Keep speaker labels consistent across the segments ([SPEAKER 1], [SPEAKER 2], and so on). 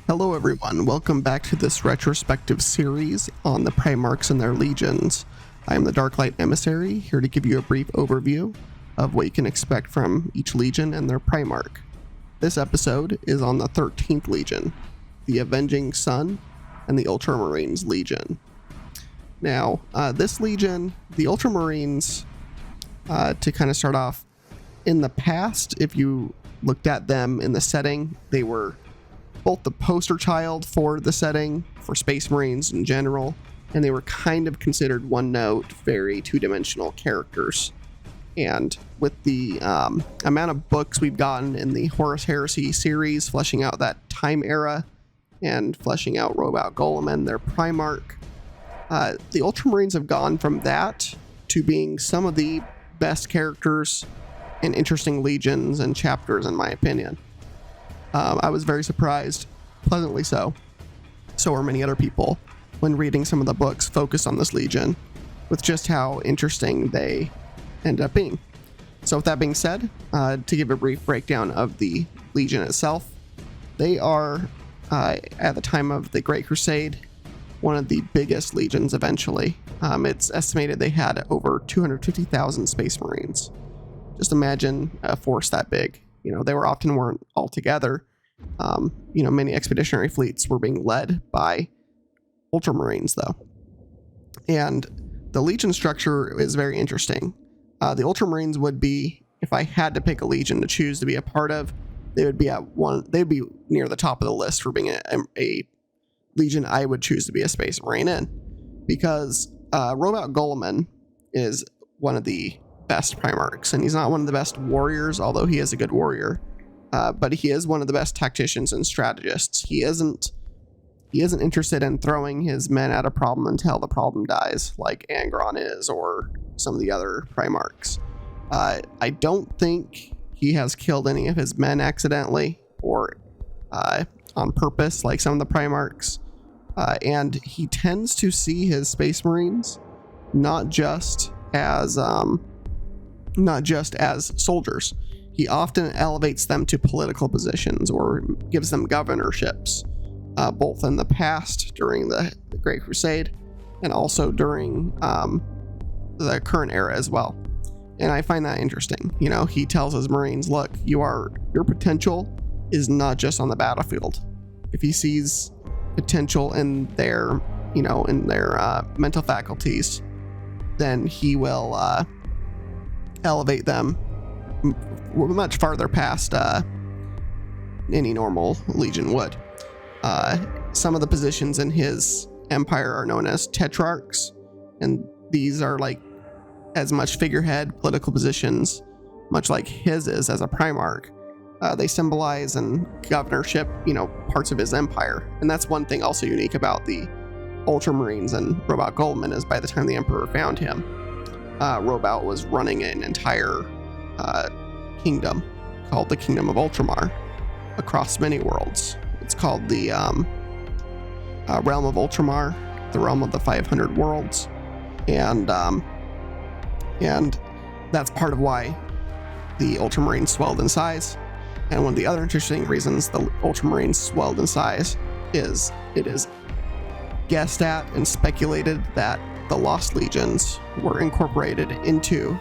[SPEAKER 1] Hello everyone, welcome back to this retrospective series on the Primarchs and their legions. I am the Darklight Emissary, here to give you a brief overview of what you can expect from each legion and their Primarch. This episode is on the 13th Legion, the Avenging Sun and the Ultramarines Legion. Now, this legion, the Ultramarines, to kind of start off, in the past, if you looked at them in the setting, they were both the poster child for the setting, for Space Marines in general, and they were kind of considered one-note, very two-dimensional characters. And with the amount of books we've gotten in the Horus Heresy series, fleshing out that time era, and fleshing out Roboute Guilliman, their Primarch, the Ultramarines have gone from that to being some of the best characters and interesting legions and chapters, in my opinion. I was very surprised, pleasantly so. So were many other people when reading some of the books focused on this legion, with just how interesting they ended up being. So with that being said, to give a brief breakdown of the legion itself, they are, at the time of the Great Crusade, one of the biggest legions eventually. It's estimated they had over 250,000 Space Marines. Just imagine a force that big. You know, they weren't all together. Many expeditionary fleets were being led by Ultramarines, though. And the legion structure is very interesting. The Ultramarines would be, if I had to pick a legion to choose to be a part of, they'd be near the top of the list for being a legion I would choose to be a Space Marine in. Because Roboute Guilliman is one of the best Primarchs, and he's not one of the best warriors, although he is a good warrior, but he is one of the best tacticians and strategists. He isn't interested in throwing his men at a problem until the problem dies, like Angron is, or some of the other Primarchs. I don't think he has killed any of his men accidentally or on purpose, like some of the Primarchs, and he tends to see his Space Marines not just as soldiers. He often elevates them to political positions or gives them governorships, both in the past during the Great Crusade and also during the current era as well. And I find that interesting. You know, he tells his Marines, look, your potential is not just on the battlefield. If he sees potential in their mental faculties, then he will elevate them much farther past any normal legion would. Some of the positions in his empire are known as tetrarchs, and these are like as much figurehead political positions, much like his is as a Primarch. They symbolize and governorship, parts of his empire. And that's one thing also unique about the Ultramarines and Roboute Guilliman is by the time the Emperor found him, Roboute was running an entire kingdom called the Kingdom of Ultramar across many worlds. It's called the Realm of Ultramar, the Realm of the 500 Worlds, and that's part of why the Ultramarines swelled in size. And one of the other interesting reasons the Ultramarines swelled in size is it is guessed at and speculated that the Lost Legions were incorporated into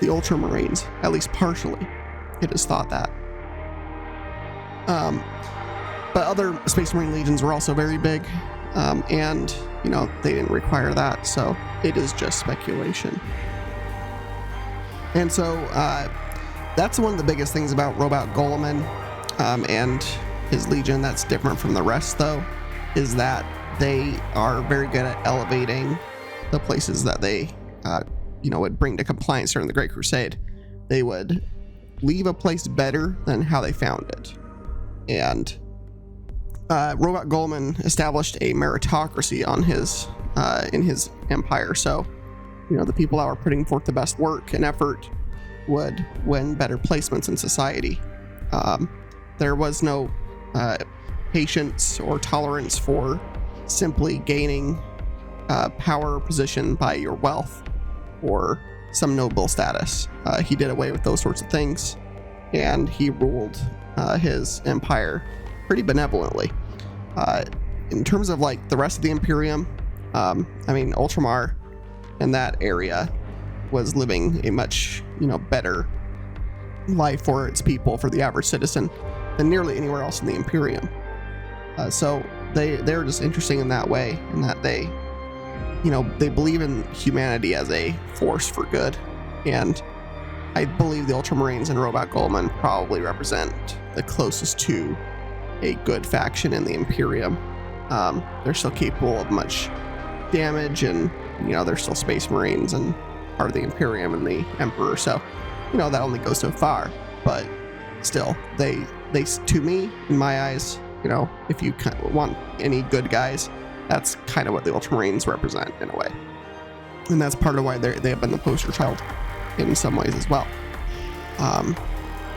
[SPEAKER 1] the Ultramarines, at least partially. It is thought that. But other Space Marine legions were also very big, and they didn't require that, so it is just speculation. And so that's one of the biggest things about Roboute Guilliman and his legion that's different from the rest, though, is that they are very good at elevating the places that they would bring to compliance during the Great Crusade. They would leave a place better than how they found it. And Roboute Guilliman established a meritocracy on in his empire. So, the people that were putting forth the best work and effort would win better placements in society. There was no patience or tolerance for simply gaining power or position by your wealth or some noble status. He did away with those sorts of things, and he ruled his empire pretty benevolently. In terms of like the rest of the Imperium, I mean, Ultramar in that area was living a much, better life for its people, for the average citizen, than nearly anywhere else in the Imperium. So they're just interesting in that way, in that they believe in humanity as a force for good. And I believe the Ultramarines and Roboute Guilliman probably represent the closest to a good faction in the Imperium. They're still capable of much damage, and they're still Space Marines and part of the Imperium and the Emperor, so that only goes so far. But still, they to me, in my eyes, if you want any good guys, that's kind of what the Ultramarines represent in a way, and that's part of why they have been the poster child in some ways as well.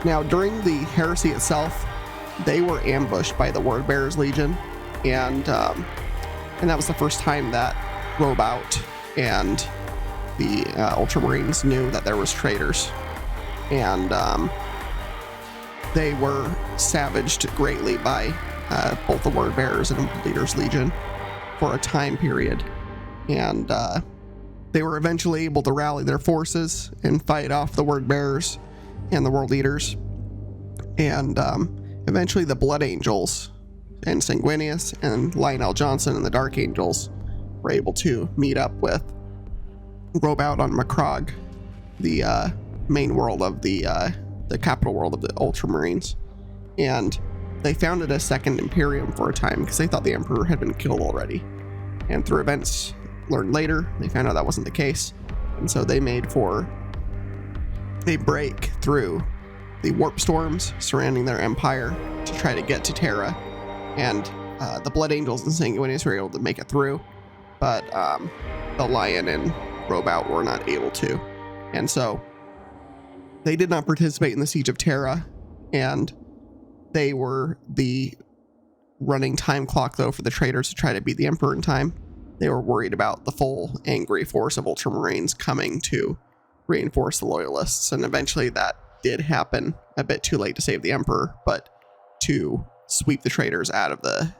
[SPEAKER 1] Now, during the heresy itself, they were ambushed by the Wordbearers Legion, and that was the first time that Roboute and the Ultramarines knew that there was traitors, and they were savaged greatly by both the Wordbearers and Leaders Legion for a time period, and they were eventually able to rally their forces and fight off the Wordbearers and the World Leaders, and eventually the Blood Angels and Sanguinius and Lionel Johnson and the Dark Angels were able to meet up with Roboute on Macrog, the main world of the capital world of the Ultramarines, and they founded a second Imperium for a time because they thought the Emperor had been killed already, and through events learned later, they found out that wasn't the case, and so they made for a break through the warp storms surrounding their empire to try to get to Terra, and the Blood Angels and Sanguinius were able to make it through, but the Lion and Roboute were not able to, and so they did not participate in the Siege of Terra, and they were the running time clock, though, for the traitors to try to beat the Emperor in time. They were worried about the full angry force of Ultramarines coming to reinforce the Loyalists, and eventually that did happen, a bit too late to save the Emperor, but to sweep the traitors out of the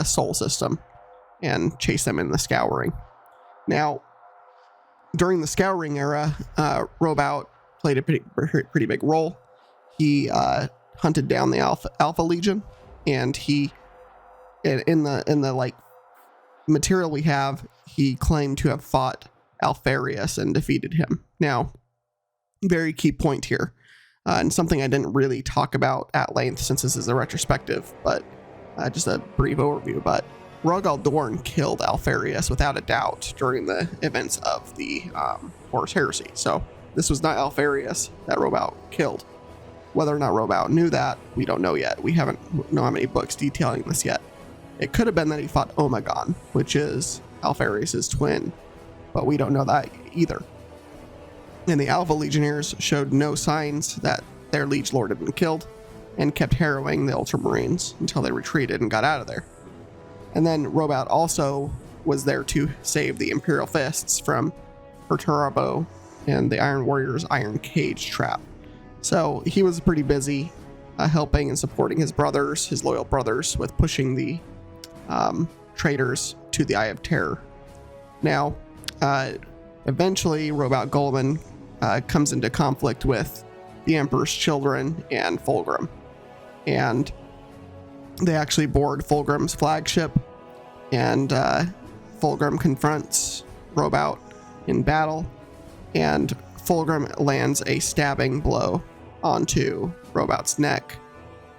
[SPEAKER 1] Sol system and chase them in the Scouring. Now, during the Scouring era, Roboute played a pretty big role. He hunted down the Alpha Legion, and he, in the like material we have, he claimed to have fought Alfarius and defeated him. Now, very key point here, and something I didn't really talk about at length since this is a retrospective, but just a brief overview. But Rogal Dorn killed Alfarius without a doubt during the events of the Horus Heresy. So this was not Alfarius that Roboute killed. Whether or not Roboute knew that, we don't know yet. We haven't know how many books detailing this yet. It could have been that he fought Omegon, which is Alfarius' twin, but we don't know that either. And the Alpha Legionnaires showed no signs that their liege lord had been killed, and kept harrowing the Ultramarines until they retreated and got out of there. And then Roboute also was there to save the Imperial Fists from Perturabo and the Iron Warrior's Iron Cage trap. So he was pretty busy helping and supporting his brothers, his loyal brothers, with pushing the traitors to the Eye of Terror. Now, eventually, Roboute Guilliman comes into conflict with the Emperor's children and Fulgrim, and they actually board Fulgrim's flagship, and Fulgrim confronts Roboute in battle, and Fulgrim lands a stabbing blow onto Roboute's neck,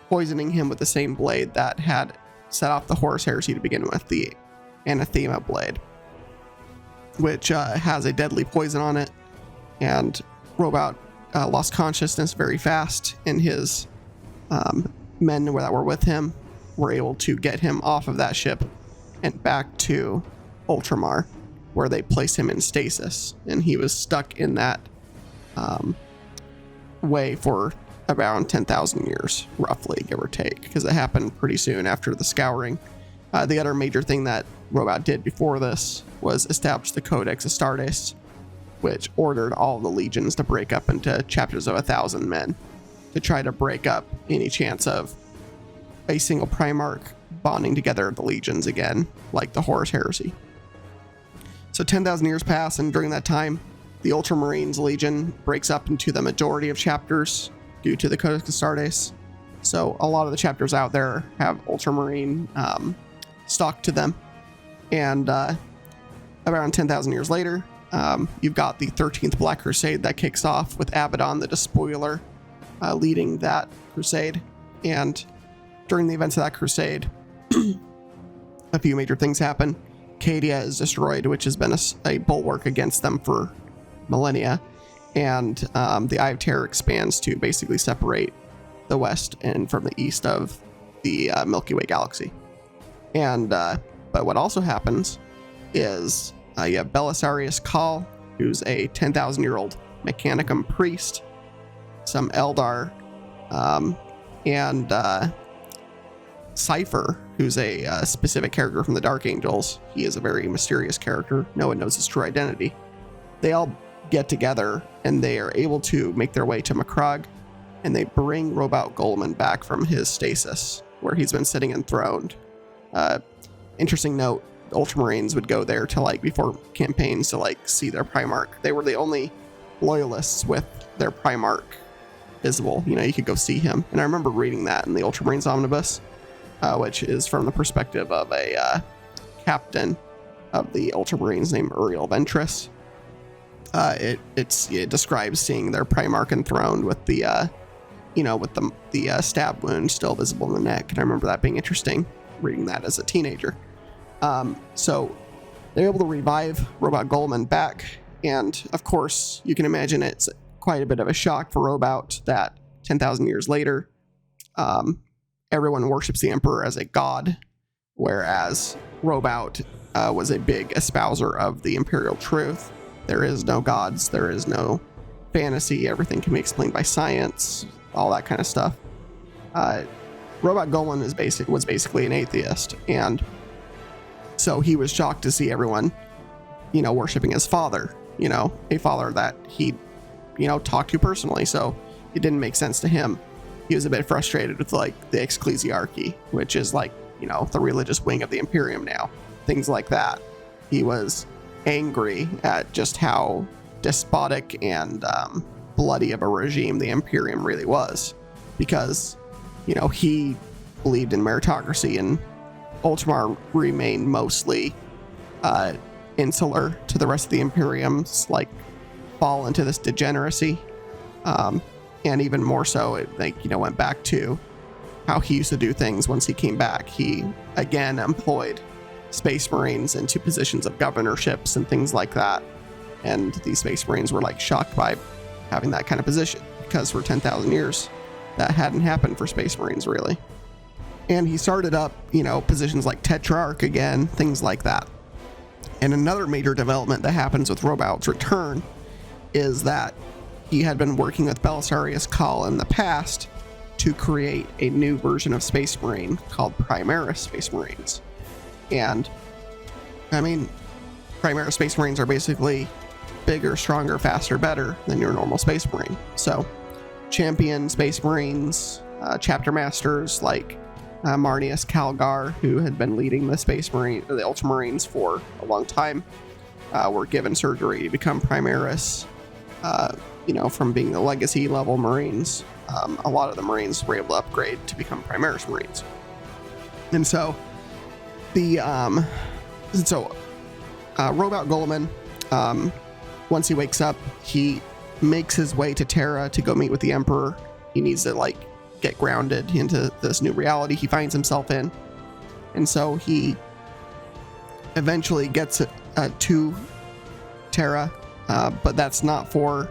[SPEAKER 1] poisoning him with the same blade that had set off the Horus Heresy to begin with, the Anathema blade, which has a deadly poison on it. And Roboute lost consciousness very fast, and his men that were with him were able to get him off of that ship and back to Ultramar, where they placed him in stasis, and he was stuck in that way for around 10,000 years, roughly, give or take, because it happened pretty soon after the Scouring. The other major thing that Roboute did before this was establish the Codex Astartes, which ordered all the legions to break up into chapters of 1,000 men to try to break up any chance of a single Primarch bonding together the legions again, like the Horus Heresy. So 10,000 years pass, and during that time, the Ultramarines Legion breaks up into the majority of chapters due to the Codex Astartes. So a lot of the chapters out there have Ultramarine stock to them. And around 10,000 years later, you've got the 13th Black Crusade that kicks off with Abaddon the Despoiler leading that crusade. And during the events of that crusade, a few major things happen. Cadia is destroyed, which has been a bulwark against them for millennia. And the Eye of Terror expands to basically separate the west and from the east of the Milky Way galaxy. And but what also happens is you have Belisarius Cawl, who's a 10,000-year-old Mechanicum priest, some Eldar, and Cypher, who's a specific character from the Dark Angels. He is a very mysterious character. No one knows his true identity. They all get together and they are able to make their way to Macragge, and they bring Roboute Guilliman back from his stasis, where he's been sitting enthroned. Interesting note, the Ultramarines would go there to, before campaigns, to see their Primarch. They were the only loyalists with their Primarch visible. You could go see him. And I remember reading that in the Ultramarines Omnibus, which is from the perspective of a captain of the Ultramarines named Uriel Ventress. It describes seeing their Primarch enthroned with the stab wound still visible in the neck. And I remember that being interesting, reading that as a teenager. So they're able to revive Roboute Guilliman back. And of course, you can imagine it's quite a bit of a shock for Roboute that 10,000 years later, everyone worships the Emperor as a god, whereas Roboute was a big espouser of the imperial truth. There is no gods, there is no fantasy, everything can be explained by science, all that kind of stuff. Roboute Guilliman was basically an atheist, and so he was shocked to see everyone, worshiping his father, a father that he, talked to personally, so it didn't make sense to him. He was a bit frustrated with the ecclesiarchy, which is the religious wing of the Imperium now, things like that. He was angry at just how despotic and bloody of a regime the Imperium really was, because he believed in meritocracy, and Ultramar remained mostly insular to the rest of the Imperiums, fall into this degeneracy, and even more so it went back to how he used to do things. Once he came back, he again employed Space Marines into positions of governorships and things like that, and these Space Marines were shocked by having that kind of position, because for 10,000 years that hadn't happened for Space Marines really. And he started up positions like Tetrarch again, things like that. And another major development that happens with Roboute's return is that he had been working with Belisarius Cawl in the past to create a new version of Space Marine called Primaris Space Marines. And Primaris Space Marines are basically bigger, stronger, faster, better than your normal Space Marine. So champion Space Marines, chapter masters like Marnius Calgar, who had been leading the the Ultramarines for a long time, were given surgery to become Primaris. From being the legacy level Marines, a lot of the Marines were able to upgrade to become Primaris Marines. And so Roboute Guilliman, once he wakes up, he makes his way to Terra to go meet with the Emperor. He needs to get grounded into this new reality he finds himself in, and so he eventually gets to Terra, but that's not for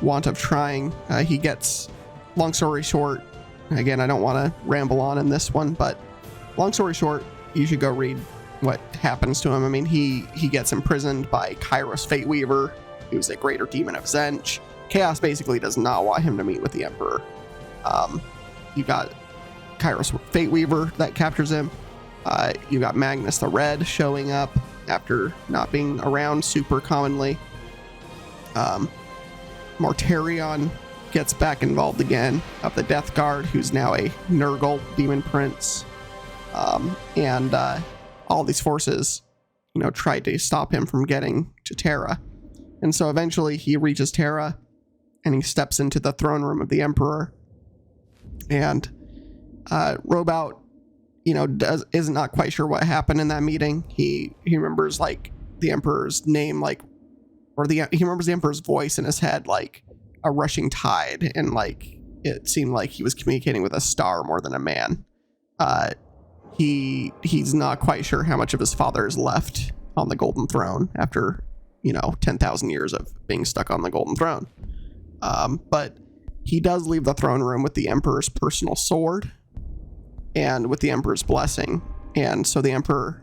[SPEAKER 1] want of trying. He gets, long story short, again, I don't want to ramble on in this one, but long story short, you should go read what happens to him. He gets imprisoned by Kairos Fateweaver, who's a greater demon of Zench. Chaos basically does not want him to meet with the Emperor. You got Kairos Fateweaver that captures him. You got Magnus the Red showing up after not being around super commonly. Mortarion gets back involved again of the Death Guard, who's now a Nurgle demon prince. And all these forces, try to stop him from getting to Terra. And so eventually he reaches Terra and he steps into the throne room of the Emperor. And Roboute, is not quite sure what happened in that meeting. He remembers like the Emperor's name, he remembers the Emperor's voice in his head, like a rushing tide, and like it seemed like he was communicating with a star more than a man. He's not quite sure how much of his father is left on the Golden Throne after 10,000 years of being stuck on the Golden Throne. But he does leave the throne room with the Emperor's personal sword and with the Emperor's blessing. And so Roboute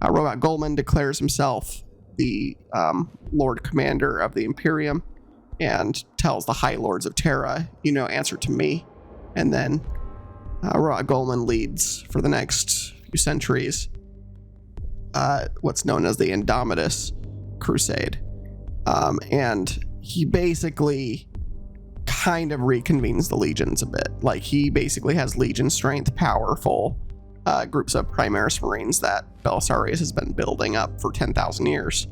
[SPEAKER 1] Guilliman declares himself the Lord Commander of the Imperium and tells the High Lords of Terra, answer to me. And then Roboute Guilliman leads for the next few centuries what's known as the Indomitus Crusade. And he basically kind of reconvenes the legions a bit. Like, he basically has legion strength, powerful groups of Primarchs Marines that Belisarius has been building up for 10,000 years.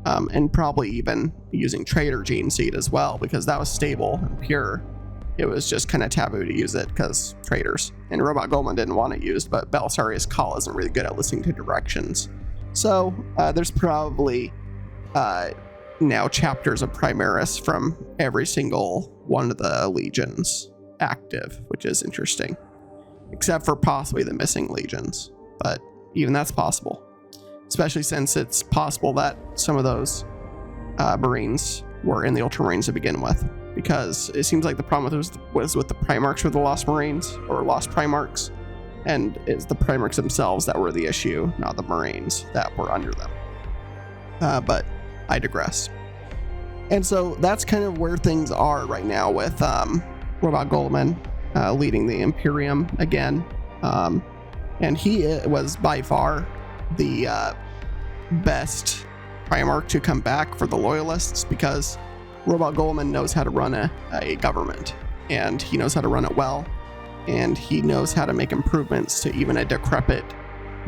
[SPEAKER 1] And probably even using traitor gene seed as well, because that was stable and pure. It was just kind of taboo to use it because traitors. And Roboute Guilliman didn't want it used, but Belisarius Cawl isn't really good at listening to directions. So there's probably now chapters of Primaris from every single one of the legions active, which is interesting. Except for possibly the missing legions. But even that's possible. Especially since it's possible that some of those Marines were in the Ultramarines to begin with. Because it seems like the problem was with the Primarchs or the Lost Marines, or Lost Primarchs. And it's the Primarchs themselves that were the issue, not the Marines that were under them. But I digress. And so that's kind of where things are right now with Roboute Guilliman leading the Imperium again. And he was by far the best Primarch to come back for the Loyalists, because Roboute Guilliman knows how to run a government, and he knows how to run it well, and he knows how to make improvements to even a decrepit,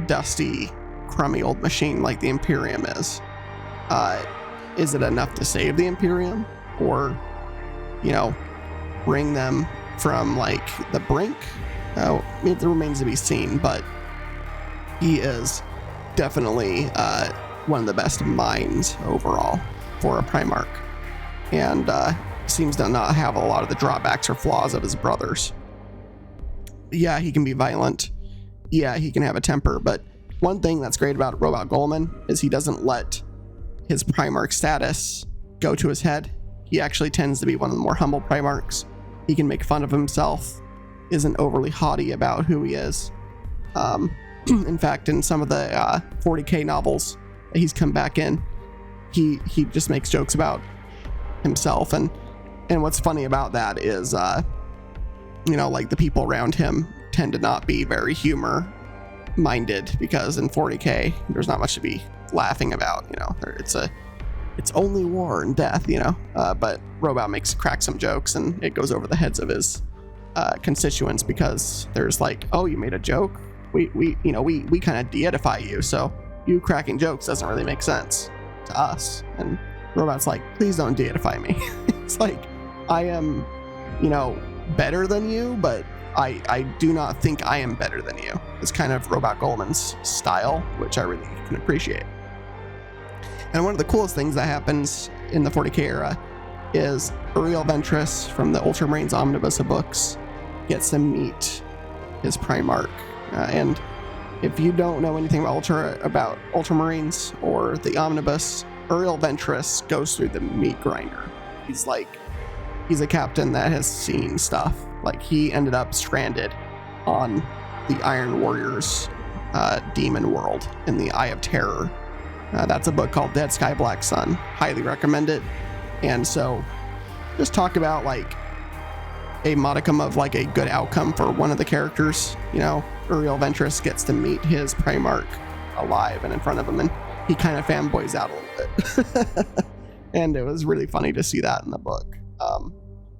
[SPEAKER 1] dusty, crummy old machine like the Imperium is. Is it enough to save the Imperium, or bring them from like the brink? It remains to be seen, but he is definitely one of the best minds overall for a Primarch, and seems to not have a lot of the drawbacks or flaws of his brothers. Yeah, he can be violent. Yeah, he can have a temper, but one thing that's great about Roboute Guilliman is he doesn't let his Primarch status go to his head. He actually tends to be one of the more humble Primarchs. He can make fun of himself, isn't overly haughty about who he is. In fact, in some of the 40k novels that he's come back in, he just makes jokes about himself, and what's funny about that is like the people around him tend to not be very humor minded, because in 40k there's not much to be laughing about. It's only war and death, but Roboute cracks some jokes, and it goes over the heads of his constituents, because there's like, oh, you made a joke, we kind of de-edify you, so you cracking jokes doesn't really make sense to us. And Roboute's like, please don't de-edify me. It's like, I am better than you, but I do not think I am better than you. It's kind of Roboute Guilliman's style, which I really can appreciate. And one of the coolest things that happens in the 40k era is Uriel Ventress from the Ultramarines omnibus of books gets to meet his Primarch. And if you don't know anything about Ultramarines or the omnibus, Uriel Ventress goes through the meat grinder. He's a captain that has seen stuff. Like, he ended up stranded on the Iron Warriors demon world in the Eye of Terror. That's a book called Dead Sky Black Sun. Highly recommend it. And so just talk about like a modicum of like a good outcome for one of the characters. Uriel Ventress gets to meet his Primarch alive and in front of him, and he kind of fanboys out a little bit. And it was really funny to see that in the book.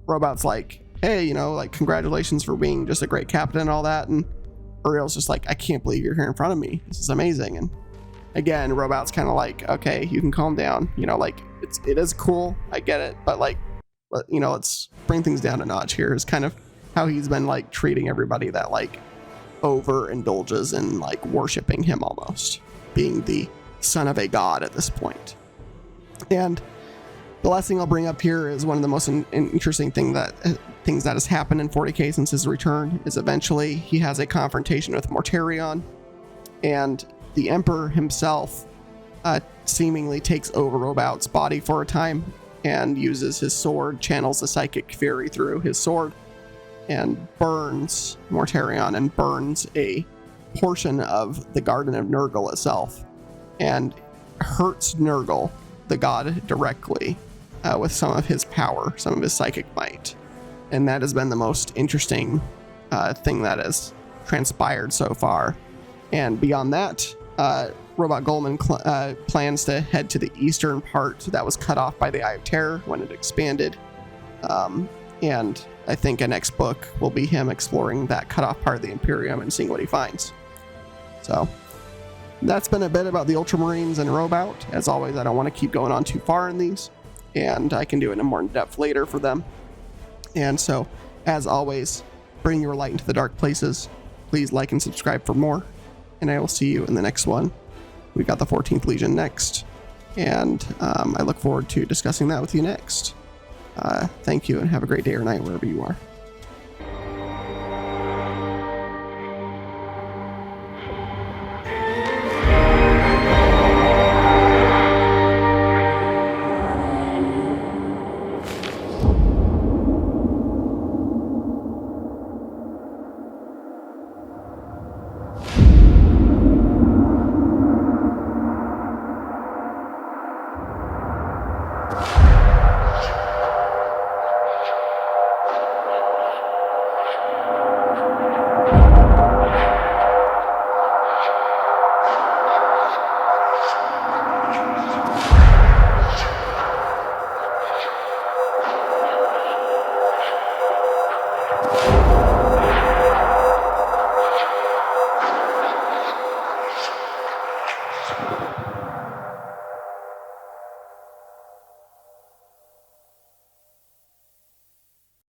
[SPEAKER 1] Robot's like, hey, like, congratulations for being just a great captain and all that. And Uriel's just like, I can't believe you're here in front of me. This is amazing. And again, Robout's kind of like, okay, you can calm down. Like, it is cool. I get it. But like, let's bring things down a notch here is kind of how he's been like treating everybody that like overindulges in like worshiping him, almost being the son of a god at this point. And the last thing I'll bring up here is one of the most interesting things that has happened in 40k since his return is eventually he has a confrontation with Mortarion, and the Emperor himself seemingly takes over Roboute's body for a time and uses his sword, channels the psychic fury through his sword, and burns Mortarion and burns a portion of the Garden of Nurgle itself, and hurts Nurgle, the god, directly with some of his power, some of his psychic might. And that has been the most interesting thing that has transpired so far. And beyond that, Roboute Guilliman plans to head to the eastern part that was cut off by the Eye of Terror when it expanded. And I think a next book will be him exploring that cut off part of the Imperium and seeing what he finds. So that's been a bit about the Ultramarines and Roboute. As always, I don't want to keep going on too far in these, and I can do it in more in depth later for them. And so, as always, bring your light into the dark places. Please like and subscribe for more, and I will see you in the next one. We've got the 14th Legion next, and I look forward to discussing that with you next. Thank you, and have a great day or night wherever you are.